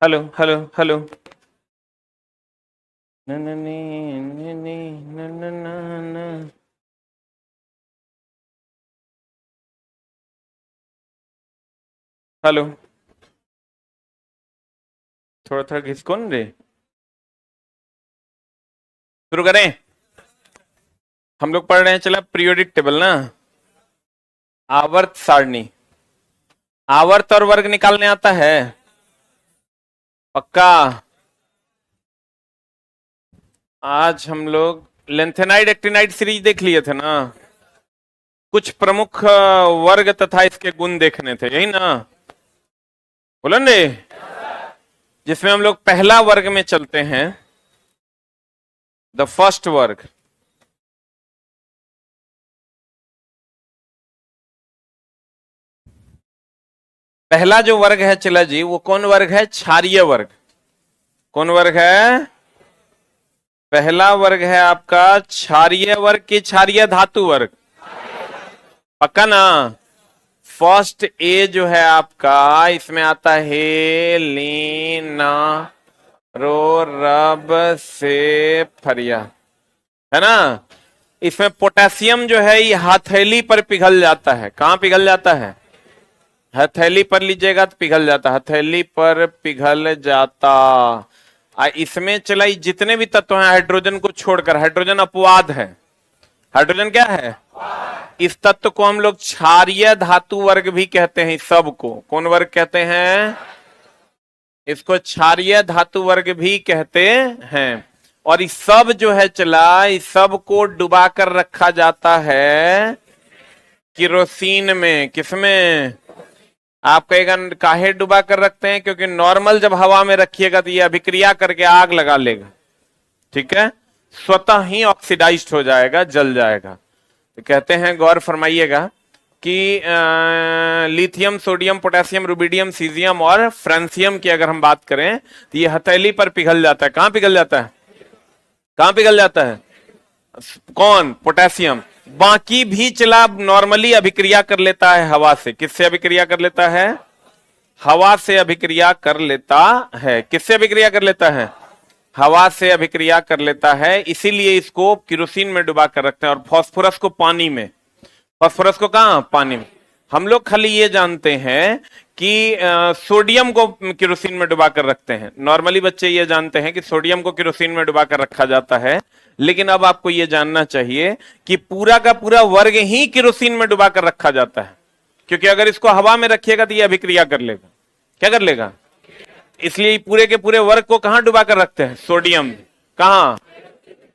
Hello hello hello. न न नी, न नी, न न न न। हेलो। थोड़ा थोड़ा घिसकोन रे। शुरू करें। हम लोग पढ़ रहे हैं, चला पीरियोडिक टेबल ना। आवर्त सारणी। आवर्त और वर्ग निकालने आता है? पक्का? आज हम लोग लेंथेनाइड एक्टिनाइड सीरीज देख लिए थे ना। कुछ प्रमुख वर्ग तथा इसके गुण देखने थे, यही ना? बोलन रे। जिसमें हम लोग पहला वर्ग में चलते हैं, द फर्स्ट वर्ग। पहला जो वर्ग है चला जी, वो कौन वर्ग है? क्षारीय वर्ग। कौन वर्ग है? पहला वर्ग है आपका क्षारीय वर्ग की क्षारीय धातु वर्ग। पक्का ना? फर्स्ट ए जो है आपका, इसमें आता है लीना रो रब से फरिया, है ना? इसमें पोटेशियम जो है ये हथेली पर पिघल जाता है। कहां पिघल जाता है? हथेली पर लीजिएगा तो पिघल जाता, हथेली पर पिघल जाता। इसमें चला जितने भी तत्व हैं हाइड्रोजन को छोड़कर, हाइड्रोजन अपवाद है। हाइड्रोजन क्या है? इस तत्व को हम लोग क्षारीय धातु वर्ग भी कहते हैं। इस सब को कौन वर्ग कहते हैं? इसको क्षारीय धातु वर्ग भी कहते हैं। और इस सब जो है चला, इस सब को डुबा कर रखा जाता है किरोसिन में। किसमें? आप कहेगा काहे डुबा कर रखते हैं? क्योंकि नॉर्मल जब हवा में रखिएगा तो ये अभिक्रिया करके आग लगा लेगा, ठीक है? स्वतः ही ऑक्सीडाइज्ड हो जाएगा, जल जाएगा। तो कहते हैं, गौर फरमाइएगा कि lithium, sodium, potassium, rubidium, caesium और फ्रांसियम की अगर हम बात करें तो ये हथेली पर पिघल जाता है। कहां पिघल जाता है? कहां पिघल जाता है? कौन? पोटेशियम। बाकी भी चला नॉर्मली अभिक्रिया कर लेता है हवा से। किससे अभिक्रिया कर लेता है? हवा से अभिक्रिया कर लेता है। किससे अभिक्रिया कर लेता है? हवा से अभिक्रिया कर लेता है। इसीलिए इसको किरोसिन में डुबा कर रखते हैं, और फास्फोरस को पानी में। फास्फोरस को कहां? पानी में। हम लोग खाली ये जानते हैं कि सोडियम को किरोसिन में डुबा कर रखते हैं। नॉर्मली बच्चे ये जानते हैं कि सोडियम को किरोसिन में डुबा कर रखा जाता है। लेकिन अब आपको ये जानना चाहिए कि पूरा का पूरा वर्ग ही किरोसिन में डुबा कर रखा जाता है। क्योंकि अगर इसको हवा में रखिएगा तो ये अभिक्रिया कर लेगा। क्या कर लेगा? इसलिए पूरे के पूरे वर्ग को कहां डुबा कर रखते हैं? सोडियम। कहां?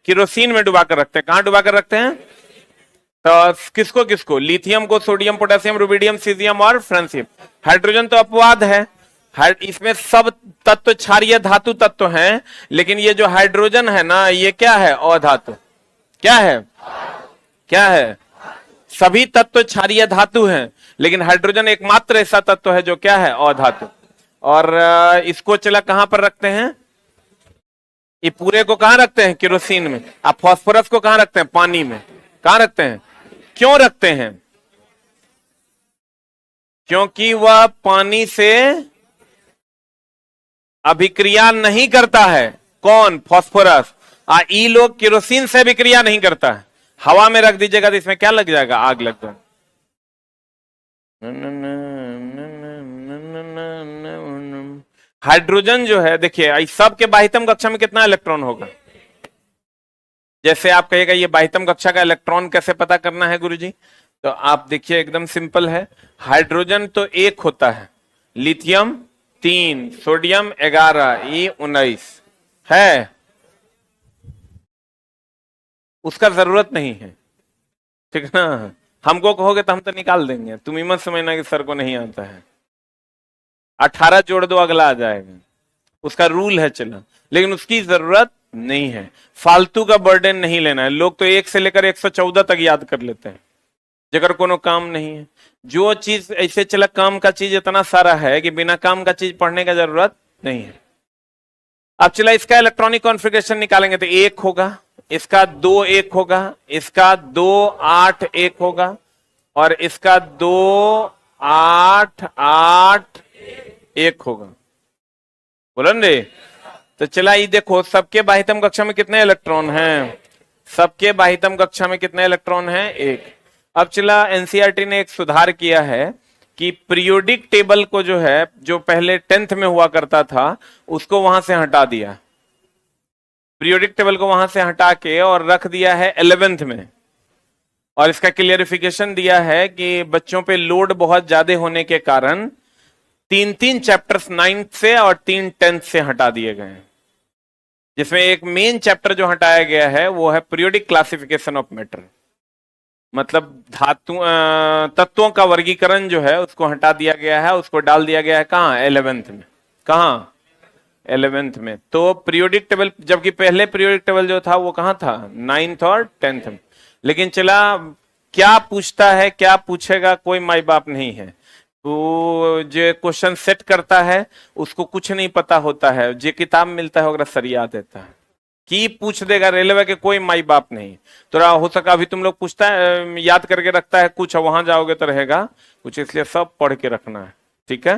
किरोसिन में डुबा कर रखते हैं। कहां डुबा कर रखते हैं? तो किसको किसको? लिथियम को, सोडियम, पोटेशियम, रुबिडियम, सीजियम और फ्रांसियम। हाइड्रोजन तो अपवाद है। इसमें सब तत्व क्षारीय धातु तत्व हैं, लेकिन ये जो हाइड्रोजन है ना, ये क्या है? अधातु। क्या है? क्या है? सभी तत्व क्षारीय धातु हैं, लेकिन हाइड्रोजन एकमात्र ऐसा तत्व है जो क्या है? अधातु। और इसको चला कहां पर रखते हैं? ये पूरे को कहां रखते हैं? केरोसिन में। आप फास्फोरस को कहां रखते हैं? पानी में। कहां रखते हैं? क्यों रखते हैं? क्योंकि वह पानी से अभिक्रिया नहीं करता है। कौन? फास्फोरस। ई लोग केरोसिन से अभिक्रिया नहीं करता है। हवा में रख दीजिएगा तो इसमें क्या लग जाएगा? आग लग जाएगा। हाइड्रोजन जो है, देखिए इस सब के बाह्यतम कक्षा में कितना इलेक्ट्रॉन होगा? जैसे आप कहिएगा ये बाह्यतम कक्षा का इलेक्ट्रॉन कैसे पता करना है गुरुजी? तो आप देखिए एकदम सिंपल है। हाइड्रोजन तो एक होता है, लिथियम 3, सोडियम 11, ये 19 है। उसका जरूरत नहीं है, ठीक है ना? हमको कहोगे तो हम तो निकाल देंगे, तुम ही मत समझना कि सर को नहीं आता है। 18 जोड़ दो, अगला आ जाएगा। उसका रूल है चला, लेकिन उसकी जरूरत नहीं है। फालतू का बर्डन नहीं लेना है। लोग तो 1 से लेकर 114 तक याद कर लेते हैं, जगह कोनो काम नहीं है। जो चीज ऐसे चला, काम का चीज इतना सारा है कि बिना काम का चीज पढ़ने का जरूरत नहीं है। अब चला इसका इलेक्ट्रॉनिक कॉन्फ़िगरेशन निकालेंगे तो 1 होगा, इसका 2 1 होगा, इसका 2 8 1 होगा, और इसका 2 8 8 1 होगा। बोलन रे। तो चला ये देखो, सबके बाह्यतम कक्षा में कितने इलेक्ट्रॉन हैं? सबके बाह्यतम कक्षा में कितने इलेक्ट्रॉन हैं? एक। अब चला एनसीईआरटी ने एक सुधार किया है कि पीरियोडिक टेबल को जो है, जो पहले 10th में हुआ करता था, उसको वहां से हटा दिया। पीरियोडिक टेबल को वहां से हटा के और रख दिया है 11th में। और इसका क्लियरिफिकेशन दिया है कि बच्चों पे लोड बहुत ज्यादा होने के कारण 3 चैप्टर्स 9th से और 3 10th से हटा दिए गए हैं, जिसमें एक मेन चैप्टर जो हटाया गया है वो है पीरियोडिक क्लासिफिकेशन ऑफ मैटर। मतलब धातु तत्वों का वर्गीकरण जो है उसको हटा दिया गया है, उसको डाल दिया गया है कहाँ? 11th में। कहाँ? 11th में। तो पीरियोडिक टेबल, जबकि पहले पीरियोडिक टेबल जो था वो कहाँ था? 9th और 10th में। लेकिन चला, क्या पूछता है क्या पूछेगा कोई माई बाप नहीं है। तो जो क्वेश्चन सेट करता है उसको कुछ नहीं पता होता है, जो किताब मिलता है वगैरह सरिया देता है कि पूछ देगा रेलवे के, कोई माई बाप नहीं। तो हो सका अभी तुम लोग पूछता है, याद करके रखता है कुछ, वहां जाओगे तो रहेगा कुछ, इसलिए सब पढ़ के रखना है, ठीक है।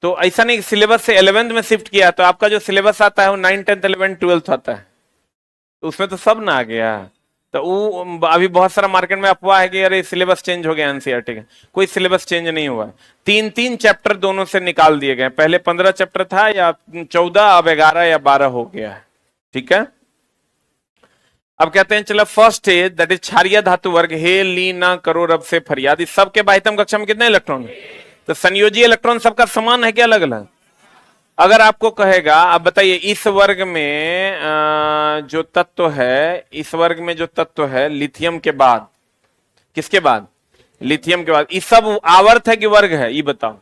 तो ऐसा नहीं सिलेबस से 11th में शिफ्ट किया, तो आपका जो सिलेबस आता है वो 9, 10, 11, 12 आता है, तो उसमें तो सब ना आ गया। तो वो अभी बहुत सारा मार्केट में अफवाह है कि अरे सिलेबस चेंज हो गया एनसीईआरटी का। कोई सिलेबस चेंज नहीं हुआ। 3 चैप्टर दोनों से निकाल दिए गए। पहले 15 चैप्टर था या 14, अब 11 या 12 हो गया है, ठीक है। अब कहते हैं चलो फर्स्ट है दैट इज क्षारीय धातु वर्ग, हे ली ना करो रब से फरियाद। इस सबके बाह्यतम कक्षा में कितने इलेक्ट्रॉन है? तो संयोजी इलेक्ट्रॉन सबका समान है क्या अलग अलग? अगर आपको कहेगा, अब बताइए इस वर्ग में जो तत्व है, इस वर्ग में जो तत्व है लिथियम के बाद, किसके बाद? लिथियम के बाद। इस सब आवर्त है कि वर्ग है? ये बताओ,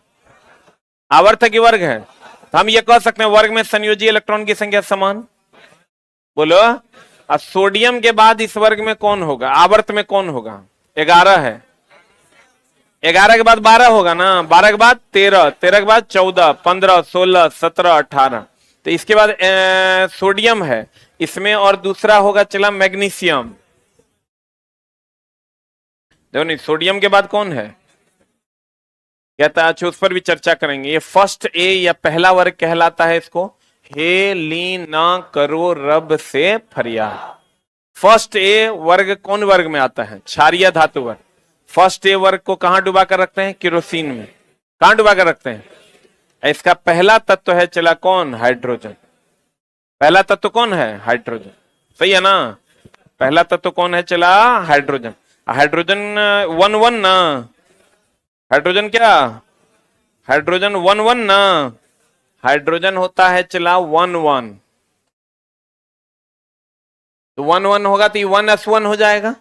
आवर्त है कि वर्ग है? तो हम ये कह सकते हैं वर्ग में संयोजी इलेक्ट्रॉन की संख्या समान। बोलो। अब सोडियम के बाद इस वर्ग में कौन होगा, आवर्त में कौन होगा? 11 है। 11 के बाद 12 होगा ना, 12 के बाद 13, 13 के बाद 14, 15, 16, 17, 18। तो इसके बाद सोडियम है इसमें, और दूसरा होगा चला मैग्नीशियम। देखो नहीं, सोडियम के बाद कौन है? कहता है, अच्छा उस पर भी चर्चा करेंगे। ये फर्स्ट ए या पहला वर्ग कहलाता है इसको, हे ली ना करो रब से फरियाद। फर्स्ट ए वर्ग कौन वर्ग में आता है? क्षारीय धातु वर्ग। फर्स्ट ए वर्ग को कहां डुबा कर रखते हैं? केरोसिन में। कहां डुबा कर रखते हैं? इसका पहला तत्व है चला कौन? हाइड्रोजन। पहला तत्व कौन है? हाइड्रोजन। सही है ना? पहला तत्व कौन है चला? हाइड्रोजन। हाइड्रोजन 1 1 ना, हाइड्रोजन क्या? हाइड्रोजन 1 1 ना, हाइड्रोजन होता है चला 1 1। तो 1 1 होगा तो 1s1 हो जाएगा।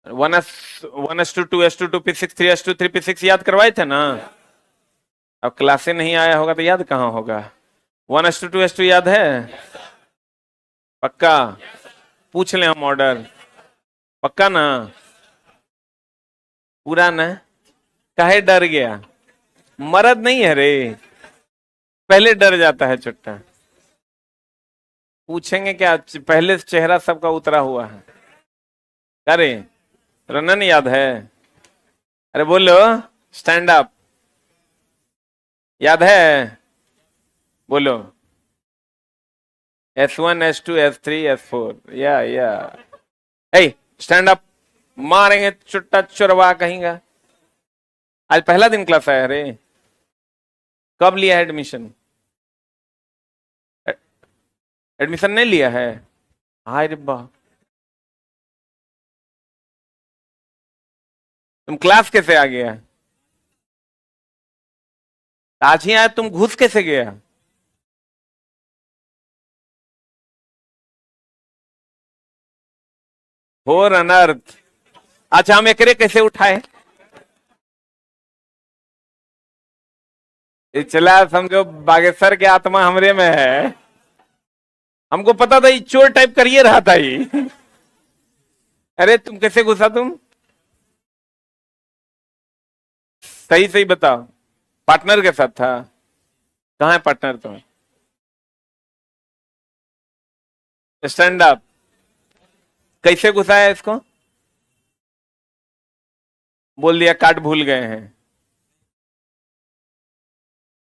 1s2 2s2 2p6 3s2 3p6 याद करवाए थे ना? अब क्लासे नहीं आया होगा तो याद कहां होगा? 1s2 2s2 याद है? पक्का? पूछ ले हम ऑर्डर, पक्का ना? पूरा ना? काहे डर गया? मरद नहीं है रे, पहले डर जाता है चुट्टा। पूछेंगे क्या? पहले चेहरा सबका उतरा हुआ है। अरे रनन याद है? अरे बोलो, स्टैंड अप याद है? बोलो। S1 S2 S3 S4 या स्टैंड अप। मारेंगे चुट्टा चुरवा कहेंगा। आज पहला दिन क्लास आया रे? कब लिया है एडमिशन? एडमिशन नहीं लिया है? हाय रिब्बा, तुम क्लास कैसे आ गया? आज ही आया, तुम घुस कैसे गया? हो अनर्थ। अच्छा हम एकरे कैसे उठाए? चला समझो बागेश्वर की आत्मा हमरे में है। हमको पता था ये चोर टाइप करिए रहा था ये। अरे तुम कैसे घुसा तुम? सही सही बताओ। पार्टनर के साथ था? कहाँ है पार्टनर तुम्हें? Stand up. कैसे घुसाया इसको? बोल दिया कार्ड भूल गए हैं।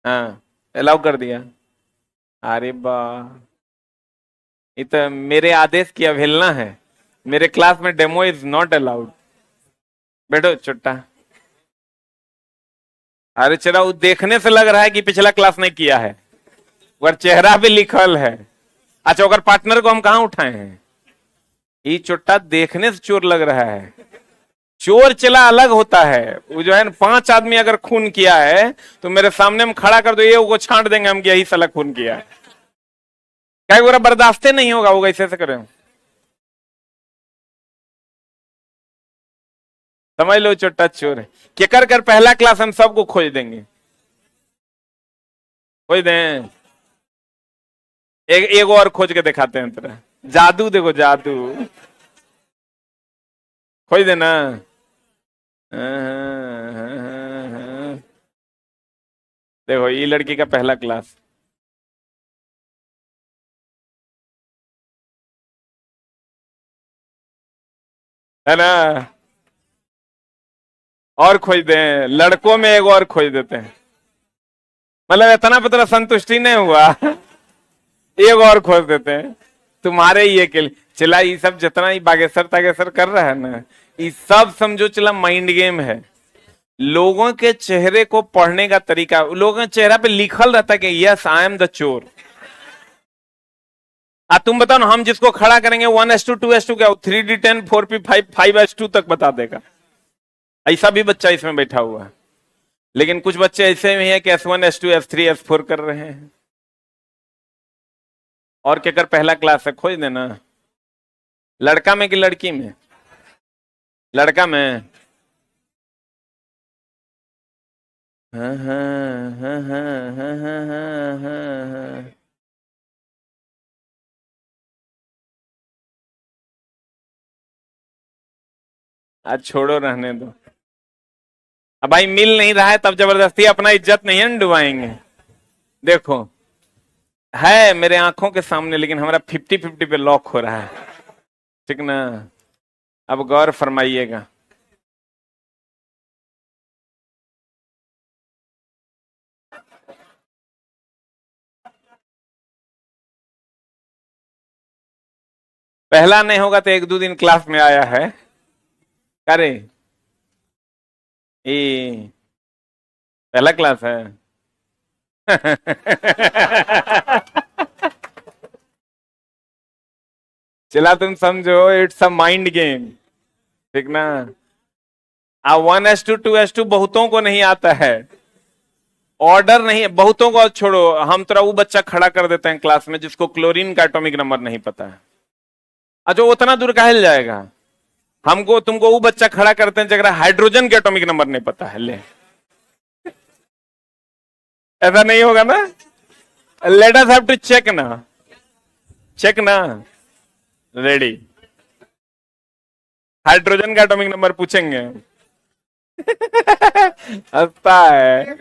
हाँ, अलाउ कर दिया। अरे बा, ये तो मेरे आदेश की अवहेलना है। मेरे क्लास में डेमो इज नॉट अलाउड। बैठो चुट्टा। अरे चला, वो देखने से लग रहा है कि पिछला क्लास नहीं किया है, और चेहरा भी लिखल है। अच्छा, अगर पार्टनर को हम कहाँ उठाए हैं? ये चुट्टा देखने से चोर लग रहा है। चोर चला अलग होता है। वो जो है ना, 5 आदमी अगर खून किया है तो मेरे सामने हम खड़ा कर दो, ये वो छांट देंगे हम कि यही साला खून किया है। क्या वो बर्दाश्त नहीं होगा, वो ऐसे से करें। समझ लो चोट्टा चोर है। क्या कर कर पहला क्लास हम सबको खोज देंगे। खोज दें। एक और खोज के दिखाते हैं तेरा जादू, देखो जादू। खोज देना। देखो ये लड़की का पहला क्लास है ना। और खोज दें, लड़कों में एक और खोज देते हैं। मतलब इतना पता संतुष्टि नहीं हुआ, एक और खोज देते हैं तुम्हारे ये के लिए। चला ये सब जितना ही बागेश्वर तागेश्वर कर रहा है ना, ये सब समझो चला माइंड गेम है। लोगों के चेहरे को पढ़ने का तरीका, लोगों के चेहरा पे लिखल रहता है कि यस आई एम द चोर। तुम बताओ ना, हम जिसको खड़ा करेंगे 1:2 2:2 क्या 3D10 4P5 5:2 तक बता देगा। ऐसा भी बच्चा इसमें बैठा हुआ है। लेकिन कुछ बच्चे ऐसे भी हैं कि S1 S2 S3 S4 कर रहे हैं। और क्या कर पहला क्लास है, खोज देना। लड़का में कि लड़की में? लड़का में। हाँ हाँ हाँ हाँ हाँ हाँ हाँ हाँ हाँ। आज छोड़ो, रहने दो। अब भाई मिल नहीं रहा है तब जबरदस्ती अपना इज्जत नहीं है डुबाएंगे। देखो, है मेरे आंखों के सामने, लेकिन हमारा 50-50 पे लॉक हो रहा है। ठीक ना। अब गौर फरमाइएगा। पहला नहीं होगा तो 1-2 दिन क्लास में आया है। करे ये पहला क्लास है। चला तुम समझो, इट्स अ माइंड गेम। ठीक ना। 1:2 बहुतों को नहीं आता है। ऑर्डर नहीं, बहुतों को छोड़ो, हम तरह वो बच्चा खड़ा कर देते हैं क्लास में जिसको क्लोरीन का एटॉमिक नंबर नहीं पता है। अच्छा, वो उतना दूर काहे जाएगा? हमको तुमको वो बच्चा खड़ा करते हैं जगह हाइड्रोजन के एटॉमिक नंबर नहीं पता है। ले, ऐसा नहीं होगा ना। Let us have to check ना। चेक ना। रेडी। हाइड्रोजन का एटॉमिक नंबर पूछेंगे। हंसता है।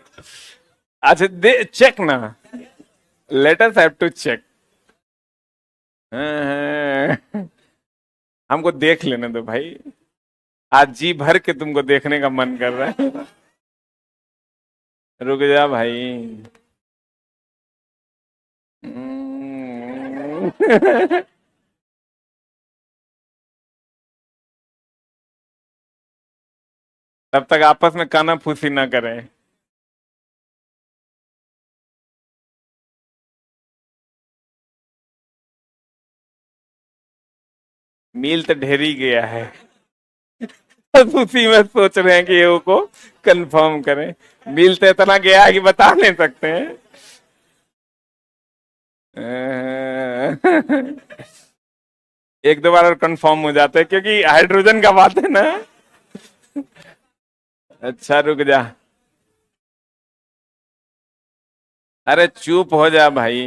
अच्छा दे चेक ना। Let us have to check. हमको देख लेने दो भाई। आज जी भर के तुमको देखने का मन कर रहा है। रुक जा भाई। तब तक आपस में काना फूसी ना करें। मील तो ढेर ही गया है। बस उसी में सोच रहे हैं कि ये को कंफर्म करें। मील तो इतना गया है कि बता नहीं सकते हैं। एक दो बार और कंफर्म हो जाते हैं क्योंकि हाइड्रोजन का बात है ना। अच्छा रुक जा। अरे चुप हो जा भाई।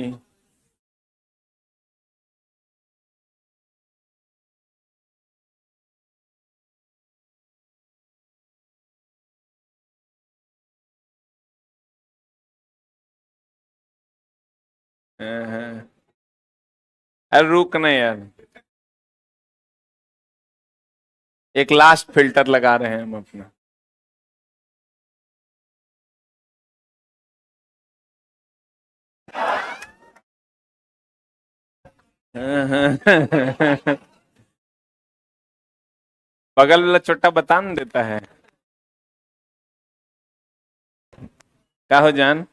अरे रुक ना यार। एक लास्ट फिल्टर लगा रहे हैं हम अपना। बगल वाला छोटा बता न देता है। क्या हो जान?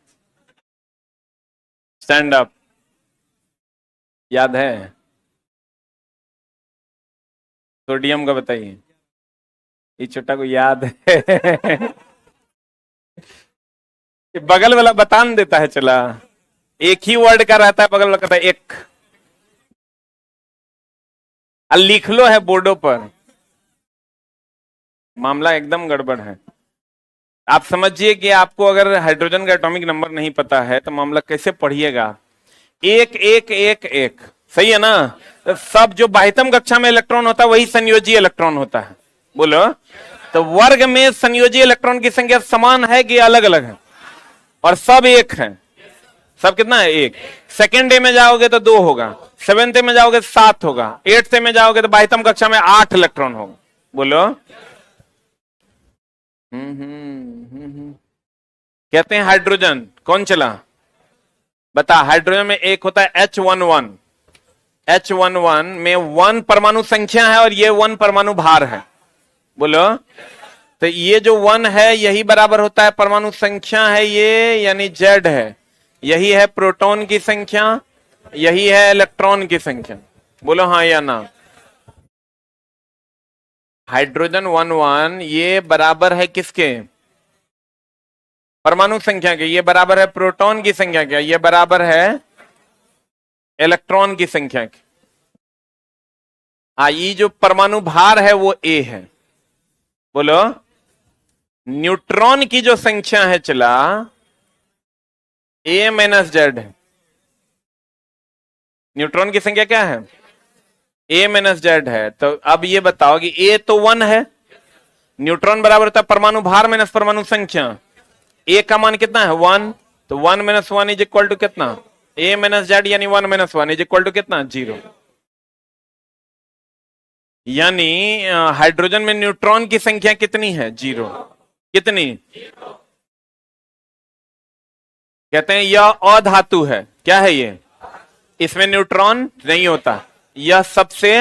Stand up. याद है? सोडियम का बताइए। ये छोटा को याद है। ये बगल वाला बता न देता है। चला, एक ही वर्ड का रहता है, बगल वाला कहता है एक। लिख लो है बोर्डों पर। मामला एकदम गड़बड़ है। आप समझिए कि आपको अगर हाइड्रोजन का एटॉमिक नंबर नहीं पता है तो मामला कैसे पढ़िएगा। एक एक एक एक, सही है ना? तो सब जो बाह्यतम कक्षा में इलेक्ट्रॉन होता है वही संयोजी इलेक्ट्रॉन होता है। बोलो, तो वर्ग में संयोजी इलेक्ट्रॉन की संख्या समान है कि अलग अलग है? और सब एक है। सब कितना है? एक। सेकेंड डे में जाओगे तो 2 होगा, सेवेंथ डे में जाओगे तो 7 होगा, एट्थ डे में जाओगे तो बाह्यतम कक्षा में 8 इलेक्ट्रॉन होगा। बोलो। कहते हैं हाइड्रोजन कौन चला? बता। हाइड्रोजन में एक होता है H11। H11 में 1 परमाणु संख्या है और ये 1 परमाणु भार है। बोलो, तो ये जो 1 है यही बराबर होता है परमाणु संख्या है ये, यानी Z है। यही है प्रोटॉन की संख्या, यही है इलेक्ट्रॉन की संख्या। बोलो हाँ या ना? हाइड्रोजन 11 ये बराबर है किसके? परमाणु संख्या के। ये बराबर है प्रोटॉन की संख्या के। ये बराबर है इलेक्ट्रॉन की संख्या के। ये जो परमाणु भार है वो A है। बोलो, न्यूट्रॉन की जो संख्या है चला A माइनस Z है। न्यूट्रॉन की संख्या क्या है? A माइनस Z है। तो अब ये बताओ कि A तो 1 है, न्यूट्रॉन बराबर होता है परमाणु भार माइनस परमाणु संख्या। A का मान कितना है? 1। तो 1 माइनस 1 इज इक्वल टू कितना? A माइनस Z, यानी 1 माइनस 1 इज इक्वल टू कितना? 0। यानी हाइड्रोजन में न्यूट्रॉन की संख्या कितनी है? 0। कितनी? कहते हैं यह अधातु है। क्या है ये? इसमें न्यूट्रॉन नहीं होता। यह सबसे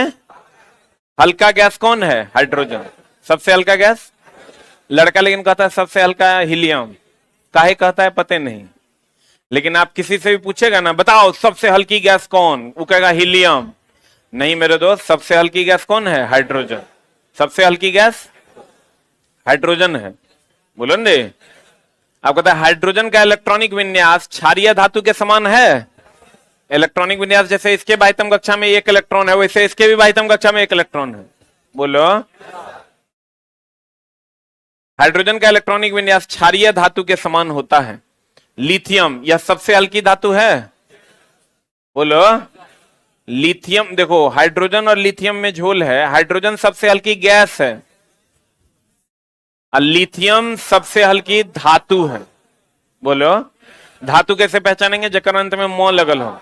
हल्का गैस कौन है? हाइड्रोजन। सबसे हल्का गैस। लड़का लेकिन कहता है सबसे हल्का हीलियम। काहे कहता है पता नहीं, लेकिन आप किसी से भी पूछेगा ना, बताओ सबसे हल्की गैस कौन, वो कहेगा हीलियम। नहीं मेरे दोस्त, सबसे हल्की गैस कौन है? हाइड्रोजन। सबसे हल्की गैस हाइड्रोजन है। बोलो ने। आप कहते हैं हाइड्रोजन का इलेक्ट्रॉनिक विन्यास क्षारीय धातु के समान है। इलेक्ट्रॉनिक विन्यास जैसे इसके बाह्यतम कक्षा में 1 इलेक्ट्रॉन है, वैसे इसके भी बाह्यतम कक्षा में 1 इलेक्ट्रॉन है। बोलो, हाइड्रोजन का इलेक्ट्रॉनिक विन्यास क्षारीय धातु के समान होता है। लिथियम, यह सबसे हल्की धातु है। बोलो, लिथियम। देखो, हाइड्रोजन और लिथियम में झोल है। हाइड्रोजन सबसे हल्की गैस है और लिथियम सबसे हल्की धातु है। बोलो, धातु कैसे पहचानेंगे? जकर अंत में मो लगल हो।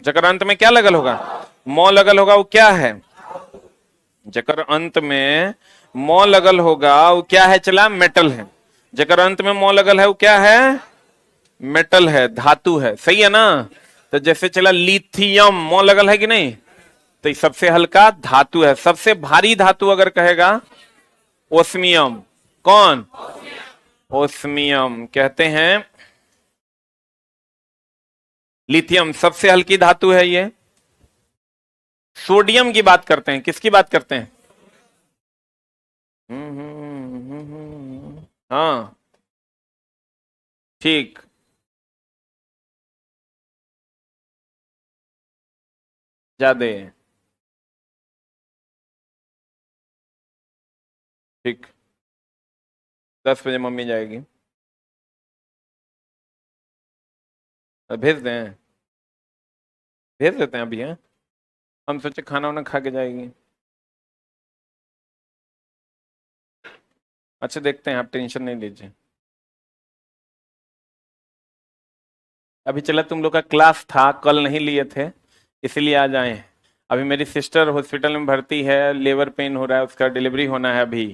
जकर अंत में क्या लगल होगा? मो लगल होगा, वो क्या है? जकर अंत में मो लगल होगा वो क्या है? चला, मेटल है। जकर अंत में मो लगल है वो क्या है? मेटल है, धातु है। सही है ना? तो जैसे चला लिथियम, मो लगल है कि नहीं, तो सबसे हल्का धातु है। सबसे भारी धातु अगर कहेगा ओस्मियम। कौन? ओस्मियम कहते हैं। लिथियम सबसे हल्की धातु है ये। सोडियम की बात करते हैं। किसकी बात करते हैं? हाँ ठीक। ज्यादा ठीक। 10 बजे मम्मी जाएगी। भेज दें? भेज देते हैं अभी। हैं, हम सोचे खाना वाना खा के जाएगी। अच्छा देखते हैं, आप टेंशन नहीं लीजिए। अभी चला, तुम लोग का क्लास था, कल नहीं लिए थे इसीलिए आज आए हैं। अभी मेरी सिस्टर हॉस्पिटल में भर्ती है, लेबर पेन हो रहा है, उसका डिलीवरी होना है। अभी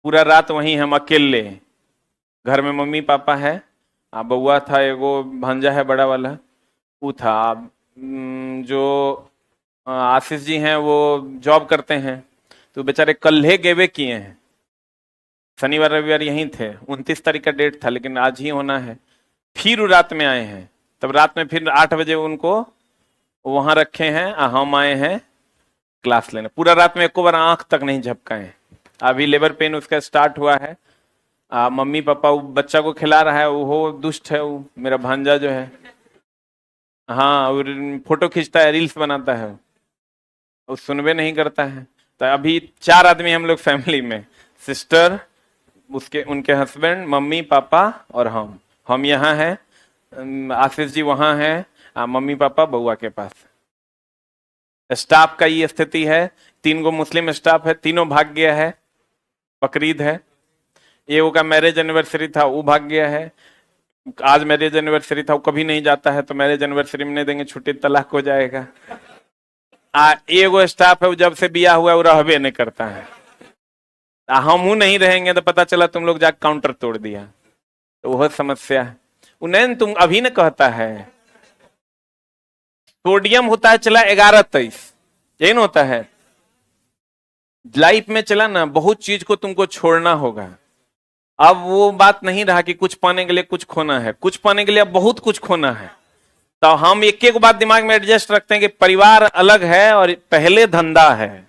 पूरा रात वहीं हम अकेले। घर में मम्मी पापा है, बउआ था, एगो भांजा है बड़ा वाला, वो था। जो आशीष जी हैं वो जॉब करते हैं, तो बेचारे कल्हे गेवे किए हैं। शनिवार रविवार यहीं थे, 29 तारीख का डेट था, लेकिन आज ही होना है। फिर वो रात में आए हैं, तब रात में फिर 8 बजे उनको वहां रखे हैं, हम आए हैं क्लास लेने। पूरा रात में एको बार आंख तक नहीं झपकाए। अभी लेबर पेन उसका स्टार्ट हुआ है। मम्मी पापा वो बच्चा को खिला रहा है, वो दुष्ट है, वो मेरा भांजा जो है। हाँ, वो फोटो खींचता है, रील्स बनाता है, वो सुनबे नहीं करता है। तो अभी 4 आदमी हम लोग फैमिली में, सिस्टर, उसके उनके हस्बैंड, मम्मी पापा और हम यहाँ हैं। आशीष जी वहां हैं, मम्मी पापा बउआ के पास। स्टाफ का ये स्थिति है। 3 गो मुस्लिम स्टाफ है, तीनों भाग गया है, बकरीद है। एगो का मैरिज एनिवर्सरी था, वो भाग गया है। आज मैरिज एनिवर्सरी था, वो कभी नहीं जाता है, तो मैरिज एनिवर्सरी में नहीं देंगे छुट्टी, तलाक हो जाएगा। एगो स्टाफ है, वो जब से बिया हुआ है वो रहबे नहीं करता है। हम नहीं रहेंगे तो पता चला तुम लोग जाकर काउंटर तोड़ दिया, तो वह समस्या है। उन्हें तुम अभी न कहता है सोडियम होता है चला 11-23, यही ना होता है। लाइफ में चला ना, बहुत चीज को तुमको छोड़ना होगा। अब वो बात नहीं रहा कि कुछ पाने के लिए कुछ खोना है, कुछ पाने के लिए अब बहुत कुछ खोना है। तो हम एक एक बात दिमाग में एडजस्ट रखते हैं कि परिवार अलग है और पहले धंधा है,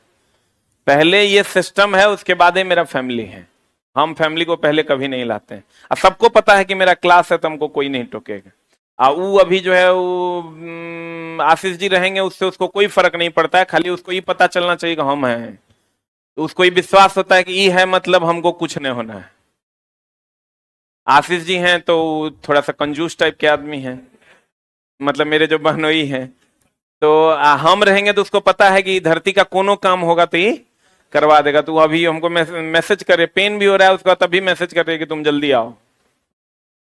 पहले ये सिस्टम है, उसके बाद ही मेरा फैमिली है। हम फैमिली को पहले कभी नहीं लाते हैं। अब सबको पता है कि मेरा क्लास है, तो हमको कोई नहीं टोकेगा। वो अभी जो है वो आशीष जी रहेंगे, उससे उसको कोई फर्क नहीं पड़ता है, खाली उसको ये पता चलना चाहिए कि हम हैं। तो उसको ये विश्वास होता है कि ये है मतलब हमको कुछ नहीं होना है। आशीष जी हैं तो थोड़ा सा कंजूस टाइप के आदमी हैं, मतलब मेरे जो बहनोई हैं। तो हम रहेंगे तो उसको पता है कि धरती का कोनो काम होगा तो ये करवा देगा। तो अभी हमको मैसेज करे, पेन भी हो रहा है उसका, तभी मैसेज कर रहे कि तुम जल्दी आओ।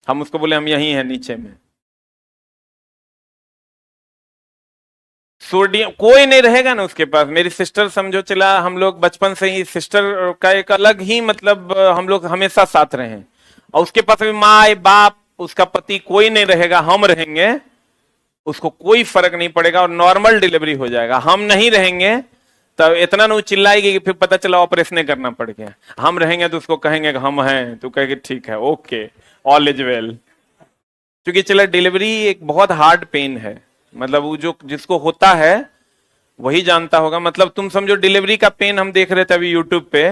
हम उसको बोले हम यहीं हैं नीचे में। सोडियम कोई नहीं रहेगा ना उसके पास। मेरी सिस्टर समझो चला, हम लोग बचपन से ही सिस्टर का एक अलग ही मतलब, हम लोग हमेशा साथ रहे हैं। और उसके पास भी माँ बाप, उसका पति कोई नहीं रहेगा, हम रहेंगे, उसको कोई फर्क नहीं पड़ेगा और नॉर्मल डिलीवरी हो जाएगा। हम नहीं रहेंगे तब इतना न चिल्लाएगी कि फिर पता चला ऑपरेशन करना पड़ गया। हम रहेंगे तो उसको कहेंगे कि हम हैं, तो कहेगी ठीक है, ओके, ऑल इज वेल। क्योंकि चला डिलीवरी एक बहुत हार्ड पेन है, मतलब वो जो जिसको होता है वही जानता होगा। मतलब तुम समझो डिलीवरी का पेन हम देख रहे थे अभी यूट्यूब पे,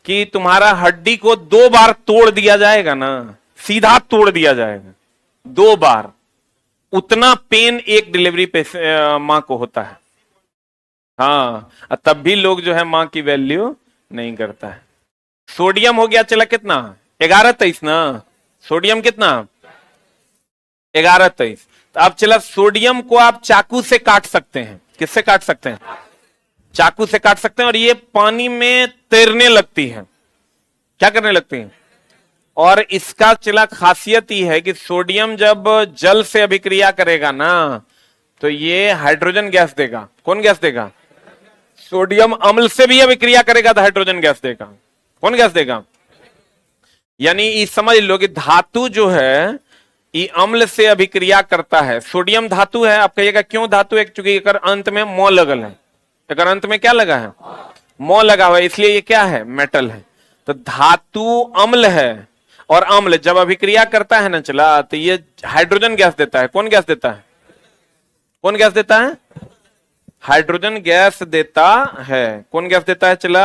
कि तुम्हारा हड्डी को 2 बार तोड़ दिया जाएगा ना, सीधा तोड़ दिया जाएगा 2 बार, उतना पेन एक डिलीवरी पे मां को होता है। हाँ, तब भी लोग जो है मां की वैल्यू नहीं करता है। सोडियम हो गया चला कितना, 11-23 ना। सोडियम कितना, 11-23। तो अब चला सोडियम को आप चाकू से काट सकते हैं। किससे काट सकते हैं, चाकू से काट सकते हैं। और ये पानी में तैरने लगती है। क्या करने लगती है, और इसका चला खासियत ही है कि सोडियम जब जल से अभिक्रिया करेगा ना, तो ये हाइड्रोजन गैस देगा। कौन गैस देगा, सोडियम अम्ल से भी अभिक्रिया करेगा तो हाइड्रोजन गैस देगा। कौन गैस देगा, यानी ये समझ लो कि धातु जो है ये अम्ल से अभिक्रिया करता है। सोडियम धातु है, आप कहिएगा क्यों धातु है, क्योंकि एक अंत में मौ लगल है। एक अंत में क्या लगा है, मौ लगा हुआ है, इसलिए ये क्या है, मेटल है। तो धातु अम्ल है, और अम्ल जब अभिक्रिया करता है ना चला, तो ये हाइड्रोजन गैस देता है। कौन गैस देता है, कौन गैस देता है, हाइड्रोजन गैस देता है। कौन गैस देता है चला,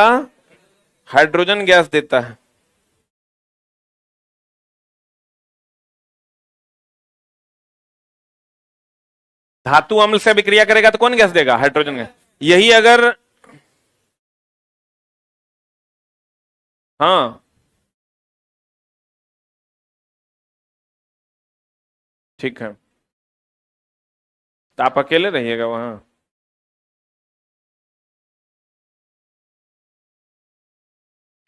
हाइड्रोजन गैस देता है। धातु अम्ल से अभिक्रिया करेगा तो कौन गैस देगा, हाइड्रोजन गैस। यही अगर, हाँ ठीक है, तो आप अकेले रहिएगा वहां।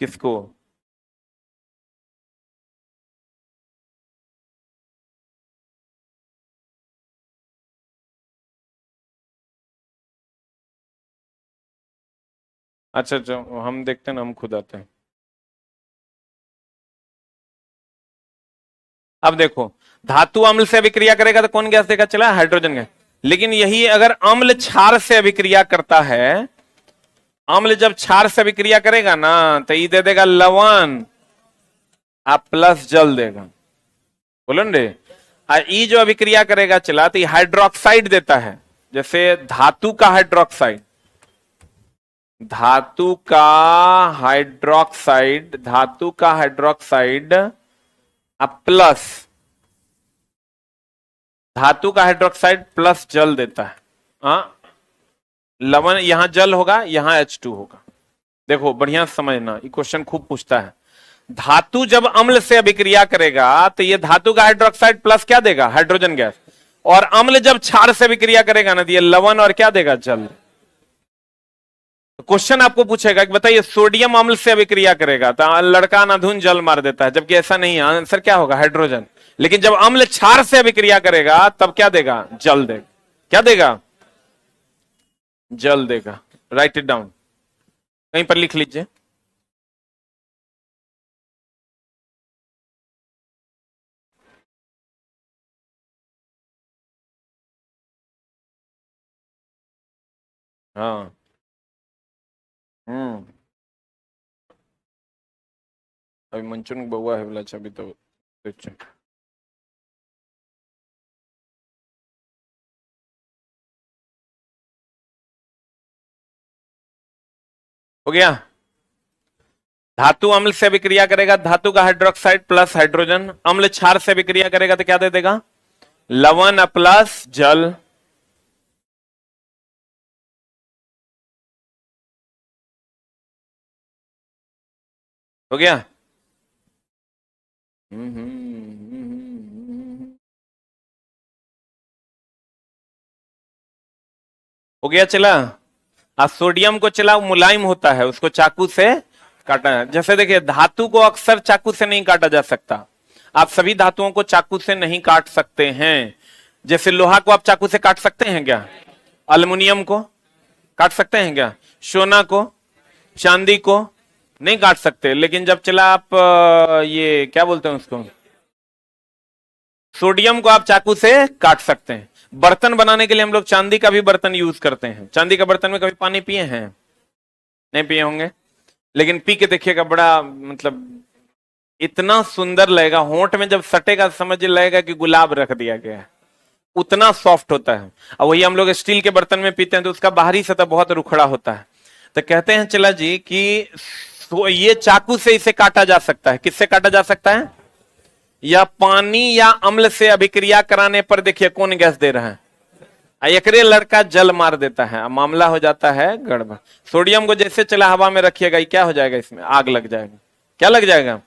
किसको, अच्छा अच्छा, हम देखते हैं ना, हम खुद आते हैं। अब देखो, धातु अम्ल से अभिक्रिया करेगा तो कौन गैस देगा चला, हाइड्रोजन गैस। लेकिन यही अगर अम्ल क्षार से अभिक्रिया करता है, अम्ल जब क्षार से अभिक्रिया करेगा ना तो ये दे देगा लवण, आप प्लस जल देगा, बोलो रे। ई जो अभिक्रिया करेगा चला तो ये हाइड्रोक्साइड देता है, जैसे धातु का हाइड्रोक्साइड, धातु का हाइड्रोक्साइड, धातु का हाइड्रोक्साइड अब प्लस, धातु का हाइड्रोक्साइड प्लस जल देता है। हाँ, लवण यहां जल होगा, यहां H2 होगा। देखो बढ़िया समझना, ये क्वेश्चन खूब पूछता है। धातु जब अम्ल से अभिक्रिया करेगा तो ये धातु का हाइड्रोक्साइड प्लस क्या देगा, हाइड्रोजन गैस, और अम्ल जब क्षार से अभिक्रिया करेगा ना तो ये लवण और क्या देगा, जल। तो क्वेश्चन आपको पूछेगा कि बताइए सोडियम अम्ल से अभिक्रिया करेगा तो लड़का नाधुन जल मार देता है, जबकि ऐसा नहीं है, आंसर क्या होगा, हाइड्रोजन। लेकिन जब अम्ल क्षार से अभिक्रिया करेगा तब क्या देगा, जल देगा। क्या देगा, जल देगा। राइट इट डाउन, कहीं पर लिख लीजिए। हाँ, अभी मंचून बउआ है बोला, अभी तो हो गया। धातु अम्ल से अभिक्रिया करेगा, धातु का हाइड्रोक्साइड प्लस हाइड्रोजन, अम्ल क्षार से अभिक्रिया करेगा तो क्या दे देगा, लवण प्लस जल। हो गया। हो गया चला। आज सोडियम को चला मुलायम होता है, उसको चाकू से काटा है। जैसे देखिए धातु को अक्सर चाकू से नहीं काटा जा सकता, आप सभी धातुओं को चाकू से नहीं काट सकते हैं। जैसे लोहा को आप चाकू से काट सकते हैं क्या, अल्युमिनियम को काट सकते हैं क्या, सोना को, चांदी को नहीं काट सकते। लेकिन जब चला आप ये क्या बोलते हैं उसको, सोडियम को आप चाकू से काट सकते हैं। बर्तन बनाने के लिए हम लोग चांदी का भी बर्तन यूज करते हैं। चांदी का बर्तन में कभी पानी पिए हैं, नहीं पिए होंगे, लेकिन पी के देखिएगा, बड़ा मतलब इतना सुंदर लगेगा, होंठ में जब सटेगा समझ लगेगा कि गुलाब रख दिया गया है, उतना सॉफ्ट होता है। और वही हम लोग स्टील के बर्तन में पीते हैं तो उसका बाहरी सतह बहुत रुखड़ा होता है। तो कहते हैं चला जी कि ये चाकू से इसे काटा जा सकता है। किससे काटा जा सकता है, या पानी या अम्ल से अभिक्रिया कराने पर देखिए कौन गैस दे रहा है, एकरे लड़का जल मार देता है, मामला हो जाता है गड़बड़। सोडियम को जैसे चला हवा में रखिएगा, क्या हो जाएगा, इसमें आग लग जाएगा। क्या लग जाएगा,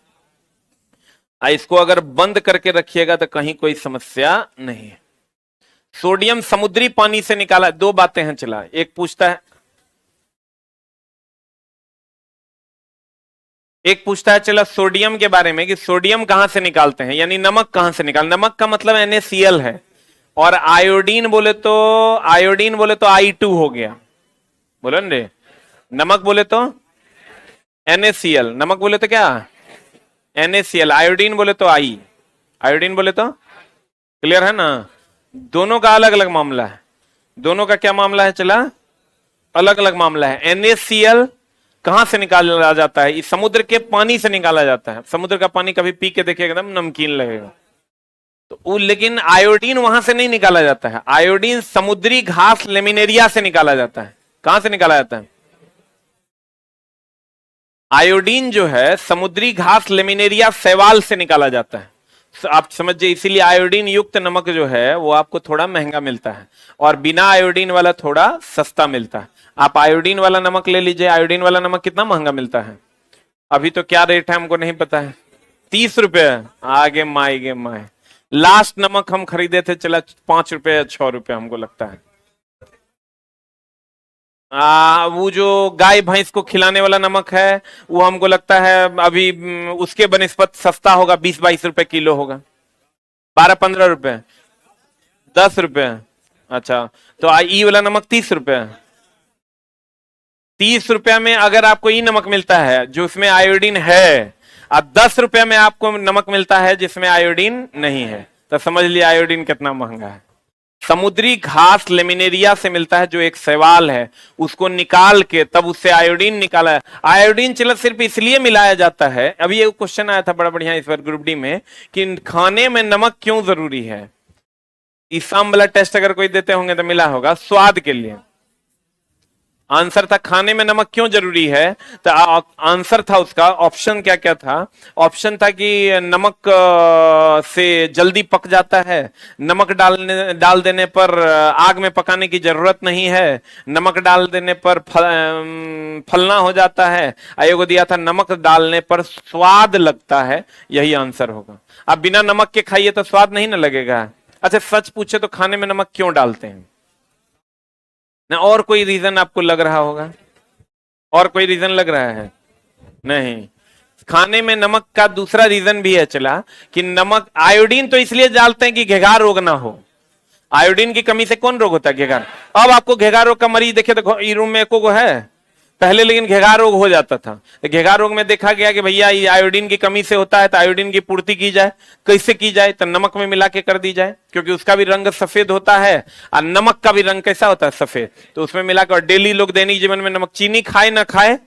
इसको अगर बंद करके रखिएगा तो कहीं कोई समस्या नहीं है। सोडियम समुद्री पानी से निकाला, दो बातें हैं चला, एक पूछता है, एक पूछता है चला सोडियम के बारे में कि सोडियम कहां से निकालते हैं, यानी नमक कहां से निकाल, नमक का मतलब NaCl है, और आयोडीन बोले तो I2 हो गया, बोलो ना रे। नमक बोले तो NaCl, नमक बोले तो क्या NaCl, आयोडीन बोले तो आयोडीन बोले तो, क्लियर है ना। दोनों का अलग अलग मामला है, दोनों का क्या मामला है चला, अलग अलग मामला है। NaCl कहां से निकाला जाता है, इस समुद्र के पानी से निकाला जाता है। समुद्र का पानी कभी पी के देखिएगा एकदम नमकीन लगेगा, तो लेकिन आयोडीन वहां से नहीं निकाला जाता है। आयोडीन समुद्री घास लेमिनेरिया से निकाला जाता है। कहां से निकाला जाता है, आयोडीन जो है समुद्री घास लेमिनेरिया शैवाल से निकाला जाता है। आप समझिए, इसीलिए आयोडीन युक्त नमक जो है वो आपको थोड़ा महंगा मिलता है, और बिना आयोडीन वाला थोड़ा सस्ता मिलता है। आप आयोडीन वाला नमक ले लीजिए, आयोडीन वाला नमक कितना महंगा मिलता है, अभी तो क्या रेट है हमको नहीं पता है, 30 रुपए। आगे माए गे माए, लास्ट नमक हम खरीदे थे चला 5 रुपए या 6 रुपए हमको लगता है। वो जो गाय भैंस को खिलाने वाला नमक है वो हमको लगता है अभी उसके बनिस्पत सस्ता होगा, 20-22 रुपए किलो होगा, 12-15 रुपए, 10 रुपए। अच्छा, तो ई वाला नमक 30 रुपए। 30 रुपया में अगर आपको ई नमक मिलता है जो उसमें आयोडीन है, अब 10 रुपया में आपको नमक मिलता है जिसमें आयोडीन नहीं है, तो समझ लिया आयोडीन कितना महंगा है। समुद्री घास लेमिनेरिया से मिलता है, जो एक शैवाल है, उसको निकाल के तब उससे आयोडीन निकाला है। आयोडीन चलो सिर्फ इसलिए मिलाया जाता है, अभी ये क्वेश्चन आया था बड़ा बढ़िया इस बार ग्रुप डी में, कि खाने में नमक क्यों जरूरी है। इसम ब्लड टेस्ट अगर कोई देते होंगे तो मिला होगा स्वाद के लिए। आंसर था खाने में नमक क्यों जरूरी है, तो आंसर था उसका, ऑप्शन क्या क्या था, ऑप्शन था कि नमक से जल्दी पक जाता है, नमक डाल देने पर आग में पकाने की जरूरत नहीं है, नमक डाल देने पर फलना हो जाता है, आयोग दिया था नमक डालने पर स्वाद लगता है। यही आंसर होगा। अब बिना नमक के खाइए तो स्वाद नहीं ना लगेगा। अच्छा सच पूछे तो खाने में नमक क्यों डालते हैं ना, और कोई रीजन आपको लग रहा होगा, और कोई रीजन लग रहा है? नहीं, खाने में नमक का दूसरा रीजन भी है चला, कि नमक आयोडीन तो इसलिए डालते हैं कि घेघार रोग ना हो। आयोडीन की कमी से कौन रोग होता है? घेघार। अब आपको घेघार रोग का मरीज देखे तो ये रूम में एको को है पहले, लेकिन घेघार रोग हो जाता था। तो घेघार रोग में देखा गया कि भैया ये आयोडीन की कमी से होता है, तो आयोडीन की पूर्ति की जाए। कैसे की जाए? तो नमक में मिला के कर दी जाए, क्योंकि उसका भी रंग सफेद होता है और नमक का भी रंग कैसा होता है? सफेद। तो उसमें मिलाकर डेली लोग दैनिक जीवन में नमक, चीनी खाए ना खाए,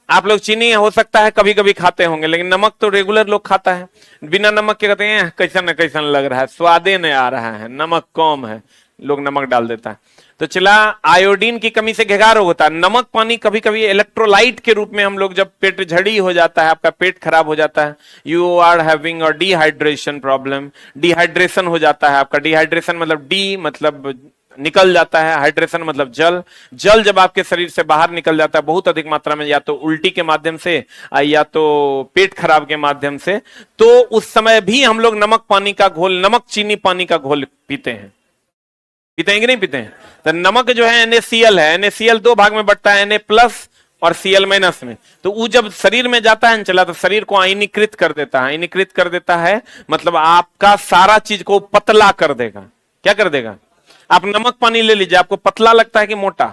आप लोग चीनी हो सकता है कभी कभी खाते होंगे, लेकिन नमक तो रेगुलर लोग खाता है। बिना नमक के कहते हैं कैसन न कैसन लग रहा है, स्वादे नहीं आ रहा है, नमक कम है, लोग नमक डाल देता है। तो चला, आयोडीन की कमी से घेघार रोग होता है। नमक पानी कभी कभी इलेक्ट्रोलाइट के रूप में हम लोग, जब पेट झड़ी हो जाता है, आपका पेट खराब हो जाता है, you are having a dehydration problem, dehydration हो जाता है आपका। डिहाइड्रेशन मतलब डी मतलब निकल जाता है, हाइड्रेशन मतलब जल। जल जब आपके शरीर से बाहर निकल जाता है बहुत अधिक मात्रा में, या तो उल्टी के माध्यम से या तो पेट खराब के माध्यम से, तो उस समय भी हम लोग नमक पानी का घोल, नमक चीनी पानी का घोल पीते हैं। पीते हैं कि नहीं पीते हैं? तो नमक जो है NaCl है, NaCl दो भाग में बढ़ता है, Na+ और Cl- में। तो वो जब शरीर में जाता है चला, तो शरीर को आयनीकृत कर देता है। आयनीकृत कर देता है मतलब आपका सारा चीज को पतला कर देगा। क्या कर देगा? आप नमक पानी ले लीजिए, आपको पतला लगता है कि मोटा?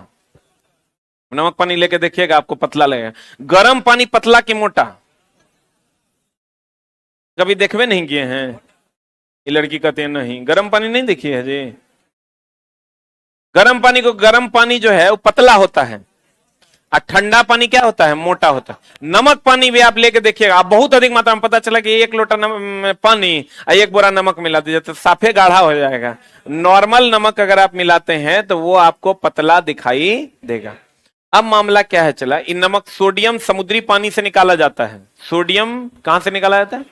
नमक पानी लेके देखिएगा, आपको पतला लगेगा। गर्म पानी पतला कि मोटा? कभी देखवे नहीं किए हैं? ये लड़की कहते हैं नहीं, गर्म पानी नहीं देखी है जी। गर्म पानी जो है वो पतला होता है, और ठंडा पानी क्या होता है? मोटा होता है। नमक पानी भी आप लेके देखिएगा, आप बहुत अधिक मात्रा में, पता चला कि 1 लोटा पानी और 1 बोरा नमक मिला दीजिए तो साफे गाढ़ा हो जाएगा। नॉर्मल नमक अगर आप मिलाते हैं तो वो आपको पतला दिखाई देगा। अब मामला क्या है चला, इन नमक, सोडियम समुद्री पानी से निकाला जाता है। सोडियम कहां से निकाला जाता है?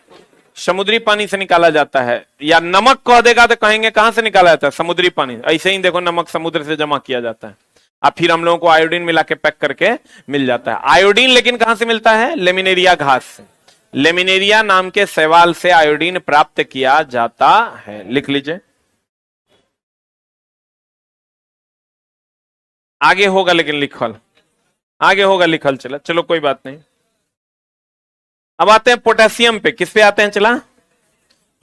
समुद्री पानी से निकाला जाता है। या नमक कह देगा तो कहेंगे कहां से निकाला जाता है? समुद्री पानी। ऐसे ही देखो, नमक समुद्र से जमा किया जाता है, अब फिर हम लोगों को आयोडीन मिला के पैक करके मिल जाता है। आयोडीन लेकिन कहां से मिलता है? लेमिनेरिया घास से। लेमिनेरिया नाम के शैवाल से आयोडीन प्राप्त किया जाता है। लिख लीजिए, आगे होगा लेकिन लिखल, आगे होगा लिखल। चला चलो कोई बात नहीं। अब आते हैं पोटेशियम पे। किस पे आते हैं चला?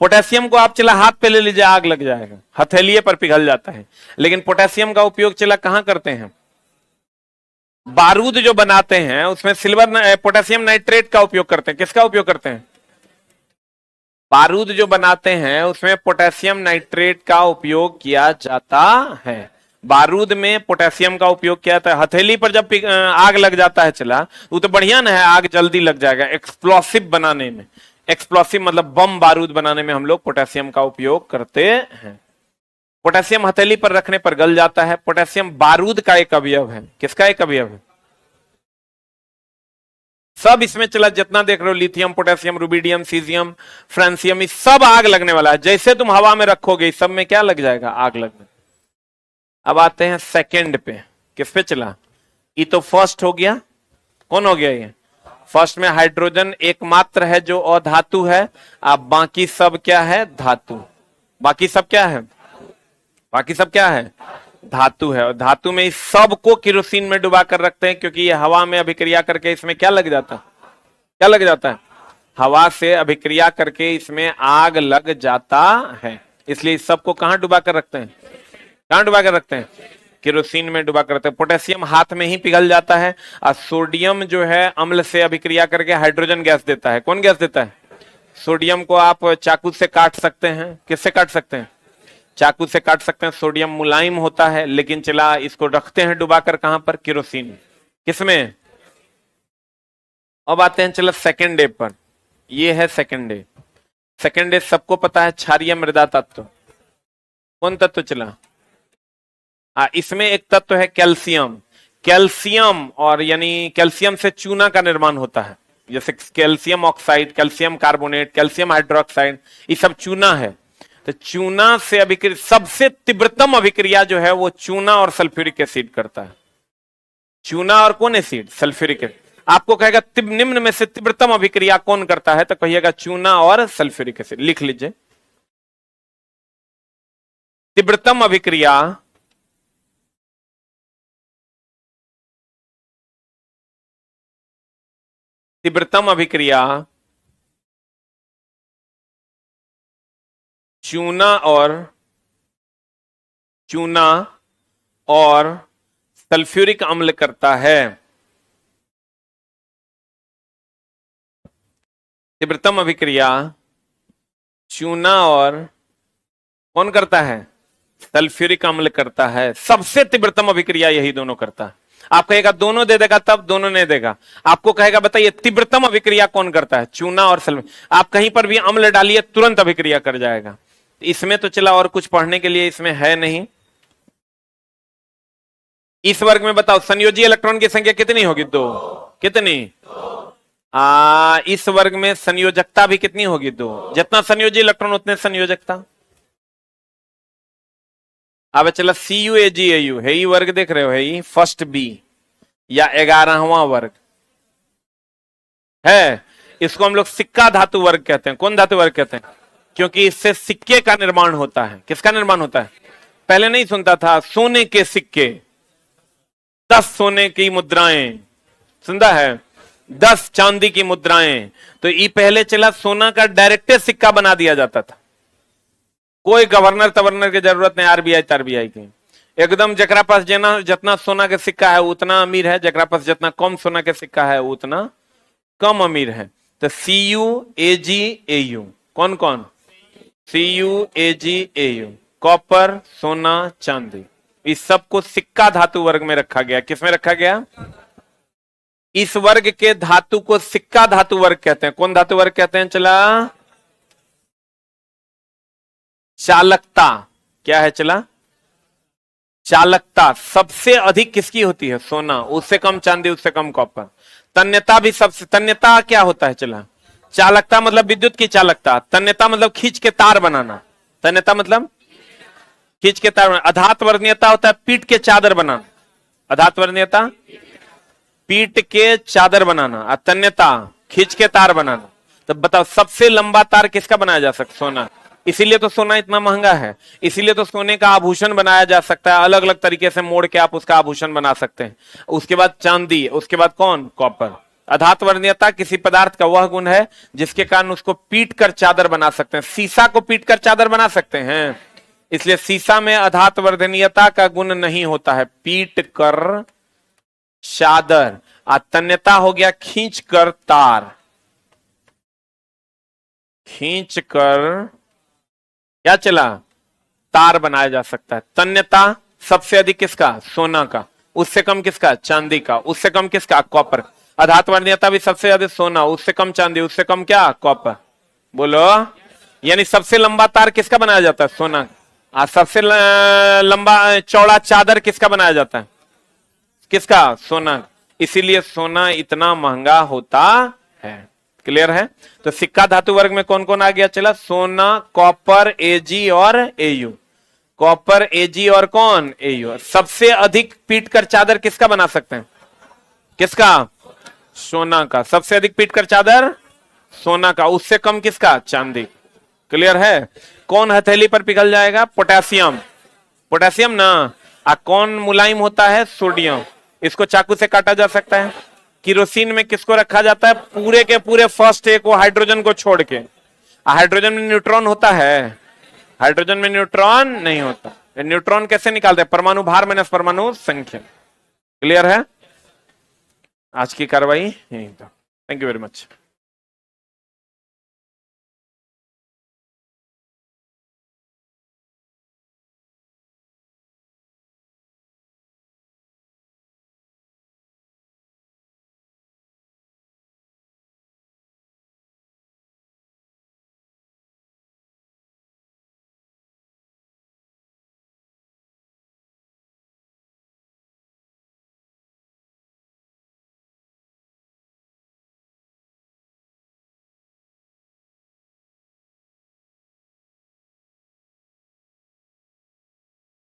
पोटेशियम को आप चला हाथ पे ले लीजिए, आग लग जाएगा, हथेलिए पर पिघल जाता है। लेकिन पोटेशियम का उपयोग चला कहां करते हैं? बारूद जो बनाते हैं उसमें पोटेशियम नाइट्रेट का उपयोग करते हैं। किसका उपयोग करते हैं? बारूद जो बनाते हैं उसमें पोटेशियम नाइट्रेट का उपयोग किया जाता है। बारूद में पोटेशियम का उपयोग किया जाता है। हथेली पर जब आग लग जाता है चला, वो तो बढ़िया ना है, आग जल्दी लग जाएगा। एक्सप्लोसिव बनाने में, एक्सप्लोसिव मतलब बम बारूद बनाने में हम लोग पोटेशियम का उपयोग करते हैं। पोटेशियम हथेली पर रखने पर गल जाता है। पोटेशियम बारूद का एक अवयव है। किसका एक अवयव है? सब इसमें चला जितना देख रहे हो, lithium, potassium, rubidium, caesium, francium, इस सब आग लगने वाला है। जैसे तुम हवा में रखोगे इस सब में क्या लग जाएगा? आग लगने। अब आते हैं सेकंड पे। किस पे चला? ये तो फर्स्ट हो गया। कौन हो गया ये? फर्स्ट में हाइड्रोजन एकमात्र है जो अधातु है। अब बाकी सब क्या है? धातु। बाकी सब क्या है? बाकी सब क्या है? धातु है। और धातु में इस सब को केरोसिन में डुबा कर रखते हैं, क्योंकि ये हवा में अभिक्रिया करके इसमें क्या लग जाता है? क्या लग जाता है? हवा से अभिक्रिया करके इसमें आग लग जाता है। इसलिए इस सब को कहां डुबा कर रखते हैं? कहां डुबा कर रखते हैं? केरोसिन में डुबा कर रखते हैं। पोटेशियम हाथ में ही पिघल जाता है। और सोडियम जो है अम्ल से अभिक्रिया करके हाइड्रोजन गैस देता है। कौन गैस देता है? सोडियम को आप चाकू से काट सकते हैं। किससे काट सकते हैं? चाकू से काट सकते हैं। सोडियम मुलायम होता है, लेकिन चला इसको रखते हैं डुबाकर कहां पर, केरोसिन। किसमें? अब आते हैं चला सेकेंड डे पर। ये है सेकेंड डे। सेकेंड डे सबको पता है, क्षारीय मृदा तत्व। कौन तत्व चला? इसमें एक तत्व है कैल्शियम। कैल्शियम और यानी कैल्शियम से चूना का निर्माण होता है, जैसे calcium oxide, calcium carbonate, calcium hydroxide, ये सब चूना है। तो चूना से अभिक्रिया, सबसे तीव्रतम अभिक्रिया जो है वो चूना और सल्फ्यूरिक एसिड करता है। चूना और कौन एसिड? Sulphuric acid. आपको कहेगा निम्न में से तीव्रतम अभिक्रिया कौन करता है, तो कहिएगा चूना और सल्फ्यूरिक एसिड। लिख लीजिए, तीव्रतम अभिक्रिया तीव्रतम अभिक्रिया चूना और सल्फ्यूरिक अम्ल करता है। तीव्रतम अभिक्रिया चूना और कौन करता है? सल्फ्यूरिक अम्ल करता है। सबसे तीव्रतम अभिक्रिया यही दोनों करता है। आप कहेगा दोनों दे देगा, तब दोनों नहीं देगा। आपको कहेगा बताइए तीव्रतम अभिक्रिया कौन करता है? चूना और सल्फ्यूरिक। आप कहीं पर भी अम्ल डालिए, तुरंत अभिक्रिया कर जाएगा। इसमें तो चला और कुछ पढ़ने के लिए इसमें है नहीं। इस वर्ग में बताओ संयोजी इलेक्ट्रॉन की संख्या कितनी होगी? 2। कितनी? इस वर्ग में संयोजकता भी कितनी होगी? 2। जितना संयोजी इलेक्ट्रॉन उतने संयोजकता। अब चला CuAgAu है, ये वर्ग देख रहे हो, है ये फर्स्ट बी या 11वां वर्ग है। इसको हम लोग सिक्का धातु वर्ग कहते हैं। कौन धातु वर्ग कहते हैं? क्योंकि इससे सिक्के का निर्माण होता है। किसका निर्माण होता है? पहले नहीं सुनता था, सोने के सिक्के, 10 सोने की मुद्राएं, सुनता है, 10 चांदी की मुद्राएं। तो ये पहले चला सोना का डायरेक्ट सिक्का बना दिया जाता था, कोई गवर्नर तवर्नर की जरूरत नहीं, आरबीआई तारबीआई की। एकदम जकरा पास जितना सोना के सिक्का है उतना अमीर है, जकरा पास जितना कम सोना के सिक्का है उतना कम अमीर है। तो CuAgAu कौन कौन? CuAgAu, कॉपर, सोना, चांदी, इस सबको सिक्का धातु वर्ग में रखा गया। किसमें रखा गया? इस वर्ग के धातु को सिक्का धातु वर्ग कहते हैं। कौन धातु वर्ग कहते हैं? चला चालकता। क्या है चला? चालकता सबसे अधिक किसकी होती है? सोना, उससे कम चांदी, उससे कम कॉपर। तन्यता भी सबसे, तन्यता क्या होता है? चला चालकता मतलब विद्युत की चालकता, तन्यता मतलब खींच के तार बनाना। तन्यता मतलब खींच के तार बनाना। अधात वर्णीयता होता है पीट के चादर बनाना। अधात वर्णीयता पीट के चादर बनाना, और तन्यता खींच के तार बनाना। तो बताओ सबसे लंबा तार किसका बनाया जा सकता? सोना। इसीलिए तो सोना इतना महंगा है, इसीलिए तो सोने का आभूषण बनाया जा सकता है, अलग अलग तरीके से मोड़ के आप उसका आभूषण बना सकते हैं। उसके बाद चांदी, उसके बाद कौन? कॉपर। अधात वर्णीयता किसी पदार्थ का वह गुण है जिसके कारण उसको पीट कर चादर बना सकते हैं। शीशा को पीट कर चादर बना सकते हैं, इसलिए शीशा में अधात वर्णनीयता का गुण नहीं होता है, पीट कर चादर। तन्यता हो गया खींच कर तार, खींच कर क्या चला? तार बनाया जा सकता है। तन्यता सबसे अधिक किसका? सोना का। उससे कम किसका? चांदी का। उससे कम किसका? कॉपर। अधात वर्णीयता भी सबसे अधिक सोना, उससे कम चांदी, उससे कम क्या? कॉपर। बोलो, यानी सबसे लंबा तार किसका बनाया जाता है? सोना। सबसे लंबा चौड़ा चादर किसका बनाया जाता है? किसका? सोना। इसीलिए सोना इतना महंगा होता है। क्लियर है? तो सिक्का धातु वर्ग में कौन कौन आ गया? चला सोना, कॉपर, Ag और Au। कॉपर, Ag और कौन? Au। सबसे अधिक पीट कर चादर किसका बना सकते हैं? किसका? सोना का। सबसे अधिक पीट कर चादर सोना का, उससे कम किसका? चांदी। क्लियर है? कौन हथेली पर पिघल जाएगा? पोटेशियम। पोटेशियम ना। कौन मुलायम होता है? सोडियम। इसको चाकू से काटा जा सकता है। केरोसिन में किसको रखा जाता है? पूरे के पूरे फर्स्ट एक हाइड्रोजन को छोड़ के। हाइड्रोजन में न्यूट्रॉन होता है? हाइड्रोजन में न्यूट्रॉन नहीं होता। न्यूट्रॉन कैसे निकालते हैं? परमाणु भार माइनस परमाणु संख्या। क्लियर है? आज की कार्रवाई यही था। Thank you very much.